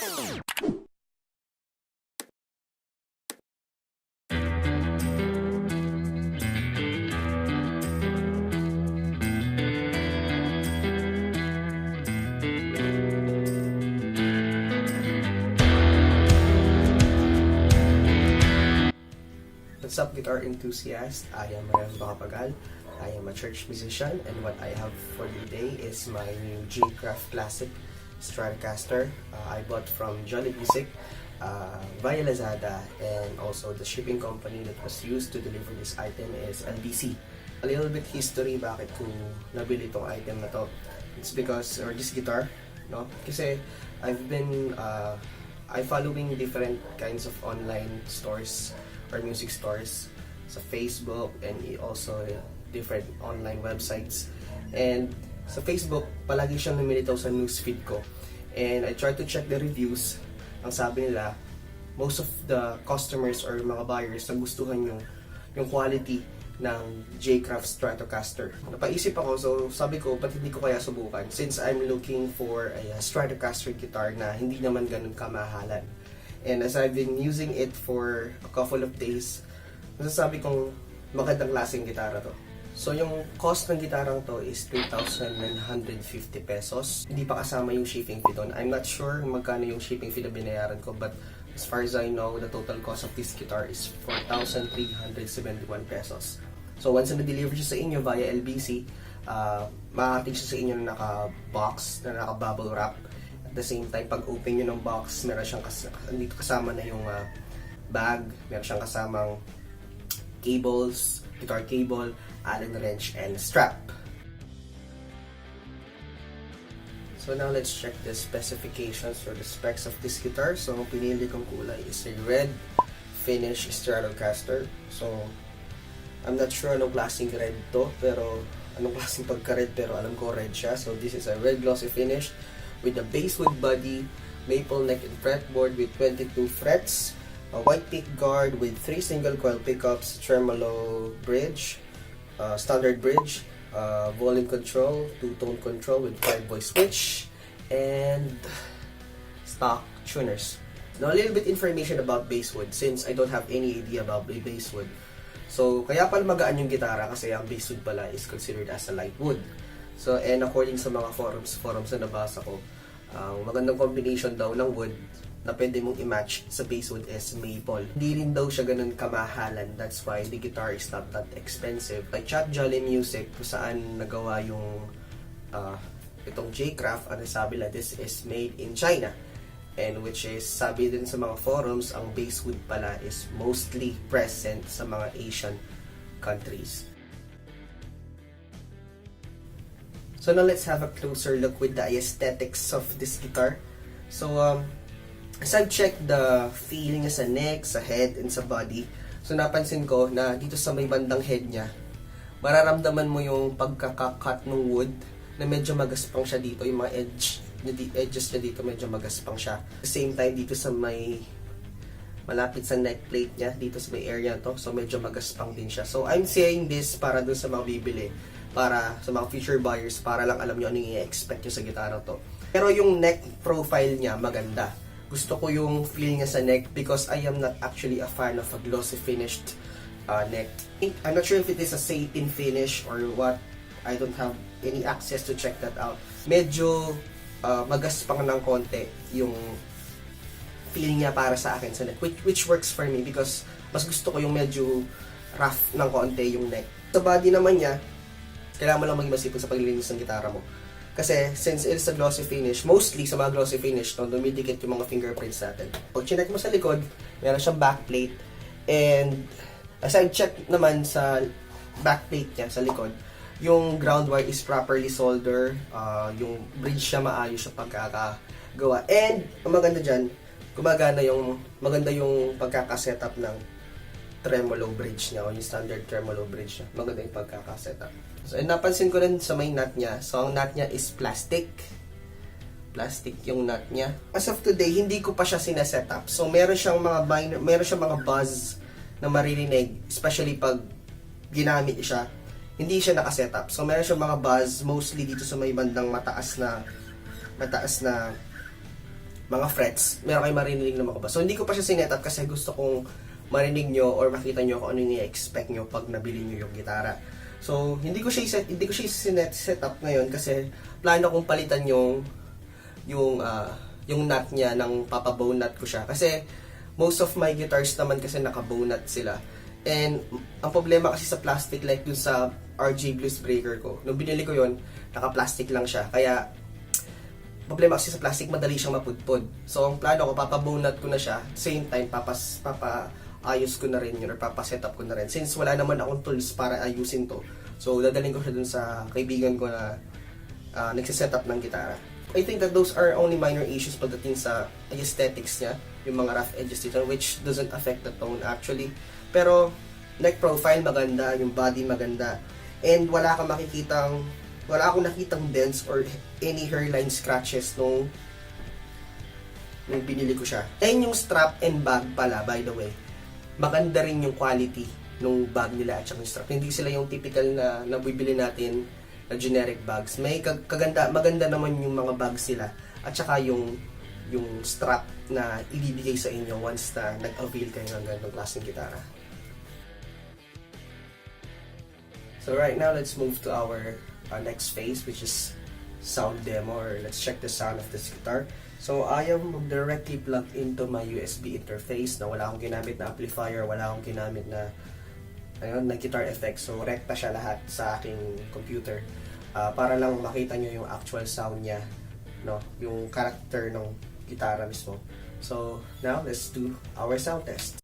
What's up, guitar enthusiast? I am Reverb Dly. I am a church musician, and what I have for you today is my new Jcraft classic stratocaster. I bought from Jolly Music via Lazada, and also the shipping company that was used to deliver this item is LBC. A little bit history bakit ko nabili itong item na to. It's because, or this guitar, no? Kasi I've been following different kinds of online stores or music stores sa Facebook, and also different online websites. And sa Facebook, palagi siyang lumilitaw sa newsfeed ko. And I try to check the reviews. Ang sabi nila, most of the customers or mga buyers nagustuhan yung quality ng Jcraft Stratocaster. Napaisip ako, so sabi ko, ba't hindi ko kaya subukan? Since I'm looking for a Stratocaster guitar na hindi naman ganun kamahalan. And as I've been using it for a couple of days, masasabi kong magandang klaseng gitara to. So yung cost ng gitarang to is 3,950 pesos. Hindi pa kasama yung shipping fee doon. I'm not sure magkano yung shipping fee na binayaran ko, but as far as I know, the total cost of this guitar is 4,371 pesos. So once na-deliver siya sa inyo via LBC, makakating siya sa inyo na naka-box, na naka-bubble wrap. At the same time, pag open nyo ng box, meron siyang dito kasama na yung bag, meron siyang kasamang cables, guitar cable, Allen wrench, and strap. So now let's check the specifications or the specs of this guitar. So pinili kong kulay is a red finish stratocaster. So I'm not sure anong klaseng red to, pero anong klaseng pagka-red, pero alam ko red siya. So this is a red glossy finish with a basswood body, maple neck and fretboard with 22 frets, a white pick guard with 3 single coil pickups, tremolo bridge, standard bridge, volume control, 2-tone control with 5-voice switch, and stock tuners. Now a little bit information about basswood, since I don't have any idea about basswood. So kaya pala magaan yung gitara kasi ang basswood pala is considered as a light wood. So, and according sa mga forums na nabasa ko, ang magandang combination daw ng wood na pwede mong i-match sa basswood is maple. Hindi rin daw siya ganun kamahalan. That's why the guitar is not that expensive. I chat Jolly Music kung saan nagawa yung itong Jcraft. Ano sabi nila, this is made in China. And which is, sabi din sa mga forums, ang basswood pala is mostly present sa mga Asian countries. So now let's have a closer look with the aesthetics of this guitar. So as I've checked the feeling sa neck, sa head, and sa body, so napansin ko na dito sa may bandang head niya, mararamdaman mo yung pagkakakat ng wood na medyo magaspang siya dito, yung mga edges niya dito medyo magaspang siya. At the same time, dito sa may malapit sa neck plate niya, dito sa may area to, so medyo magaspang din siya. So I'm saying this para dun sa mga bibili, para sa mga future buyers, para lang alam nyo anong i-expect nyo sa gitara to. Pero yung neck profile niya maganda. Gusto ko yung feel niya sa neck because I am not actually a fan of a glossy finished neck. I'm not sure if it is a satin finish or what. I don't have any access to check that out. Medyo magaspang ng konti yung feeling niya para sa akin sa neck, which works for me because mas gusto ko yung medyo rough ng konti yung neck. Sa body naman niya, kailangan mo lang maging masipag sa paglilinis ng gitara mo. Kasi since it is a glossy finish, mostly sa mga glossy finish, no, dumidikit yung mga fingerprints natin. Pag chinek mo sa likod, meron siyang backplate. And as I checked naman sa backplate niya sa likod, yung ground wire is properly soldered, yung bridge siya maayos sa pagkakagawa. And ang maganda dyan, maganda yung pagkakasetup ng tremolo bridge niya o yung standard tremolo bridge niya. Maganda yung pagkakasetup. So, and napansin ko rin sa may nut niya. So, ang nut niya is plastic. Plastic yung nut niya. As of today, hindi ko pa siya sinesetup. So, meron siyang mga buzz na maririnig, especially pag ginamit siya. Hindi siya nakasetup. So, meron siyang mga buzz, mostly dito sa may bandang mataas na mga frets, meron kayo marinig na makaba. So, hindi ko pa siya sinet up kasi gusto kong marinig nyo or makita nyo kung ano yung i-expect nyo pag nabili nyo yung gitara. So, hindi ko siya set up ngayon kasi plano kong palitan yung nut niya ng papabow nut ko siya. Kasi most of my guitars naman kasi naka-bow nut sila. And ang problema kasi sa plastic, like dun sa RJ Blues Breaker ko, nung binili ko yon, naka-plastic lang siya. Kaya problema kasi sa plastic, madali siyang mapudpod. So, ang plano ko, papabow nut ko na siya. Same time, ayos ko na rin yun or papaset up ko na rin. Since wala naman akong tools para ayusin to. So, dadalhin ko siya dun sa kaibigan ko na nagsiset up ng gitara. I think that those are only minor issues pagdating sa aesthetics niya. Yung mga rough edges dito, which doesn't affect the tone actually. Pero, neck profile maganda, yung body maganda. And wala akong nakitang dents or any hairline scratches nung binili ko siya. And yung strap and bag pala, by the way, maganda rin yung quality nung bag nila at yung strap. Hindi sila yung typical na nabibili natin na generic bags. May maganda naman yung mga bags nila at saka yung strap na ibibigay sa inyo once na nag-avail kayo ng ganitong klaseng gitara. So right now, let's move to our next phase, which is sound demo, or let's check the sound of this guitar. So, I am directly plugged into my USB interface na wala akong ginamit na amplifier, wala akong ginamit na guitar effects. So, rekta siya lahat sa aking computer para lang makita nyo yung actual sound niya, no? Yung character ng gitara mismo. So, now, let's do our sound test.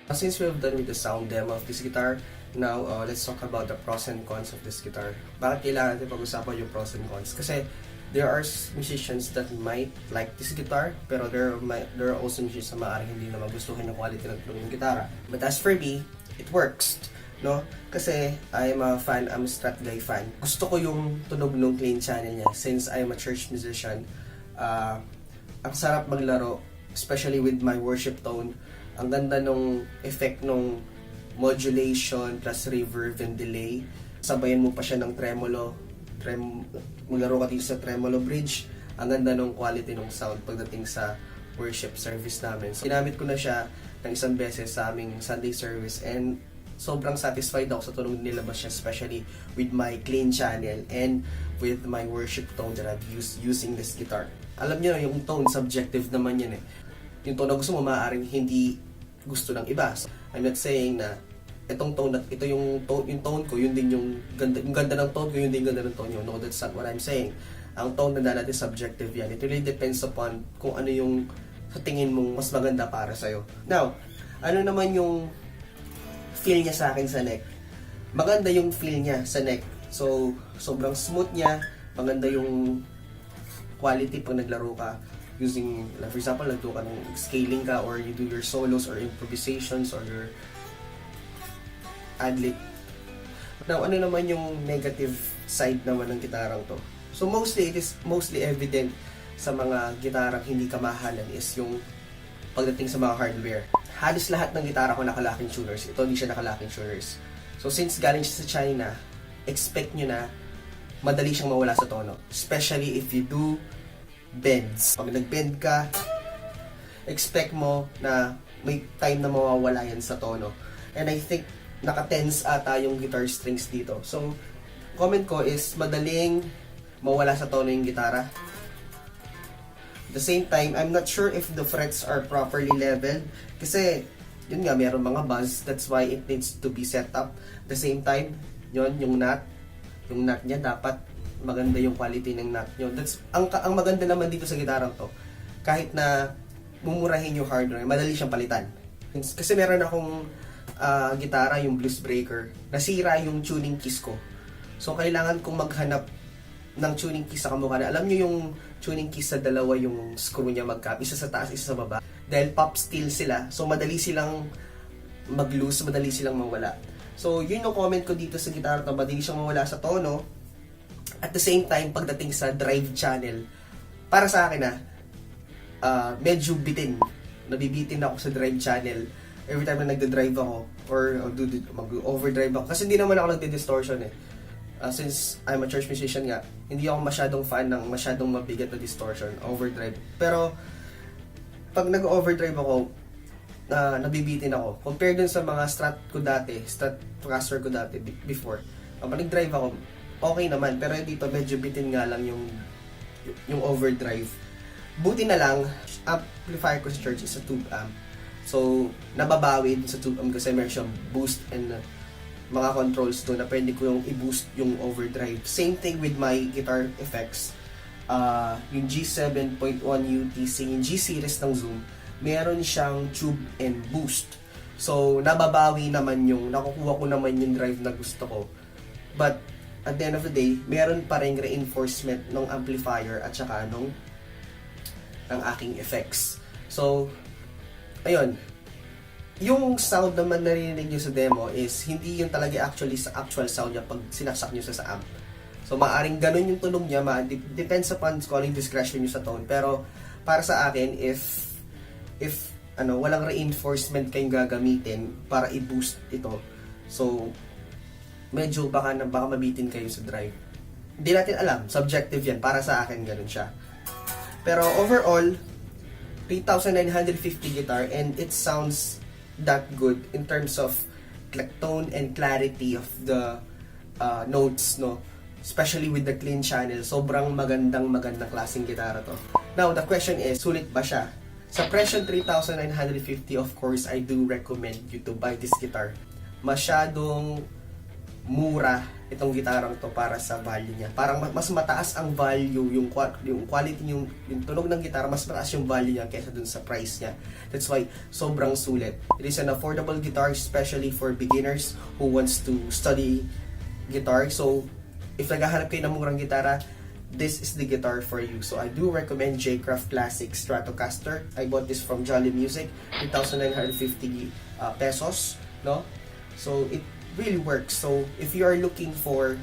Since we've done with the sound demo of this guitar, now let's talk about the pros and cons of this guitar. Bakit kailangan natin pag-usapan yung pros and cons? Kasi there are musicians that might like this guitar, pero there are also musicians na maaaring hindi na magustuhan yung quality ng tunog ng gitara. But as for me, it works. No? Kasi I'm a Strat Guy fan. Gusto ko yung tunog ng clean channel niya since I'm a church musician. Ang sarap maglaro, especially with my worship tone. Ang ganda nung effect nung modulation plus reverb and delay. Sabayan mo pa siya ng tremolo. Maglaro ka dito sa tremolo bridge. Ang ganda nung quality ng sound pagdating sa worship service namin. So, ginamit ko na siya ng isang beses sa aming Sunday service and sobrang satisfied ako sa tunog nilabas niya, especially with my clean channel and with my worship tone that I've used using this guitar. Alam niyo na, yung tone, subjective naman yan eh. Yung tone na gusto mo, maaaring hindi gusto ng iba. So, I'm not saying na itong tone, ito yung tone ko, yun din yung ganda ng tone ko, yun din yung ganda ng tone nyo. No, that's not what I'm saying. Ang tone na natin subjective yan. It really depends upon kung ano yung sa tingin mong mas maganda para sa'yo. Now, ano naman yung feel niya sa akin sa neck? Maganda yung feel niya sa neck. So, sobrang smooth niya. Maganda yung quality pag naglaro ka using, like for example, nagdo ka ng scaling ka or you do your solos or improvisations or your ad-lib. Now, ano naman yung negative side naman ng gitarang to? So, it is mostly evident sa mga gitarang hindi kamahalan is yung pagdating sa mga hardware. Halos lahat ng gitara ko naka-locking tuners. Ito, hindi siya naka-locking tuners. So, since galing siya sa China, expect nyo na madali siyang mawala sa tono. Especially if you do bends. Pag nag-bend ka, expect mo na may time na mawawala yan sa tono. And I think naka-tense ata yung guitar strings dito. So, comment ko is madaling mawala sa tono yung gitara. At the same time, I'm not sure if the frets are properly leveled. Kasi, yun nga, mayroon mga buzz. That's why it needs to be set up. At the same time, yun, yung nut niya dapat maganda yung quality ng nut nyo. Ang maganda naman dito sa gitarang to, kahit na mumurahin yung hardware, madali siyang palitan. Kasi meron akong gitara, yung Blues Breaker, nasira yung tuning keys ko. So, kailangan kong maghanap ng tuning keys sa kamukha na. Alam nyo yung tuning keys sa dalawa yung screw niya magkap, isa sa taas, isa sa baba. Dahil pop steel sila, so madali silang mag-loose, madali silang mawala. So, yun yung comment ko dito sa gitara to, madali siyang mawala sa tono. At the same time, pagdating sa drive channel, para sa akin medyo bitin. Nabibitin ako sa drive channel. Every time na nagde-drive ako, or mag-overdrive ako. Kasi hindi naman ako nagde-distortion eh. Since I'm a church musician nga, hindi ako masyadong fan ng masyadong mabigat na distortion, overdrive. Pero, pag nag-overdrive ako, nabibitin ako. Compared dun sa mga stratocaster ko dati, before. Pag nag-drive ako, okay naman, pero dito medyo bitin nga lang yung overdrive. Buti na lang, amplifier ko sa church is a tube amp. So, nababawi din sa tube amp kasi meron siyang boost and mga controls doon na pwede ko yung i-boost yung overdrive. Same thing with my guitar effects. Yung G7.1 UTC, yung G series ng Zoom, meron siyang tube and boost. So, nababawi naman nakukuha ko naman yung drive na gusto ko. But, at the end of the day, meron pa rin reinforcement ng amplifier at saka ng aking effects. So, ayun. Yung sound naman narinig nyo sa demo is hindi yung talaga actually sa actual sound niya pag sinaksak nyo sa amp. So, maaring ganun yung tunog niya. Depends upon kung anong discretion nyo sa tone. Pero, para sa akin, if walang reinforcement kayong gagamitin para i-boost ito, so, medyo baka mabitin kayo sa drive. Hindi natin alam. Subjective yan. Para sa akin, ganun siya. Pero overall, 3,950 guitar and it sounds that good in terms of tone and clarity of the notes, no? Especially with the clean channel. Sobrang magandang klaseng gitara to. Now, the question is, sulit ba siya? Sa presyo 3,950, of course, I do recommend you to buy this guitar. Masyadong mura itong gitarang to para sa value niya. Parang mas mataas ang value, yung quality, yung tunog ng gitara, mas mataas yung value niya kaysa dun sa price niya. That's why sobrang sulit. It is an affordable guitar, especially for beginners who wants to study guitar. So if naghahanap kayo ng murang gitara, this is the guitar for you. So I do recommend Jcraft Classic Stratocaster. I bought this from Jolly Music, 3,950 pesos, no? So it really works. So if you are looking for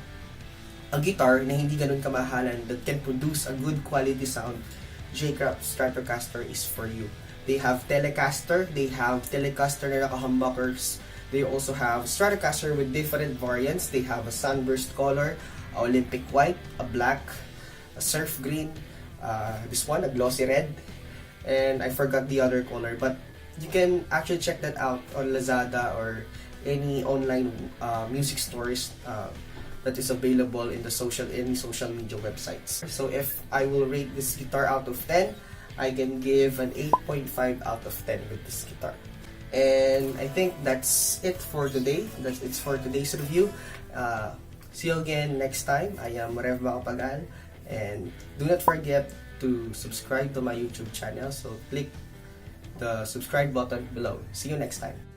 a guitar na hindi ganun kamahalan that can produce a good quality sound, Jcraft Stratocaster is for you. They have Telecaster, they have Telecaster na naka-humbuckers. They also have Stratocaster with different variants. They have a sunburst color, a Olympic white, a black, a surf green, this one, a glossy red, and I forgot the other color, but you can actually check that out on Lazada or any online music stores that is available in the any social media websites. So if I will rate this guitar out of 10, I can give an 8.5 out of 10 with this guitar. And I think that's it for today. That's it for today's review. See you again next time. I am Reverb Dly, and do not forget to subscribe to my YouTube channel. So click the subscribe button below. See you next time.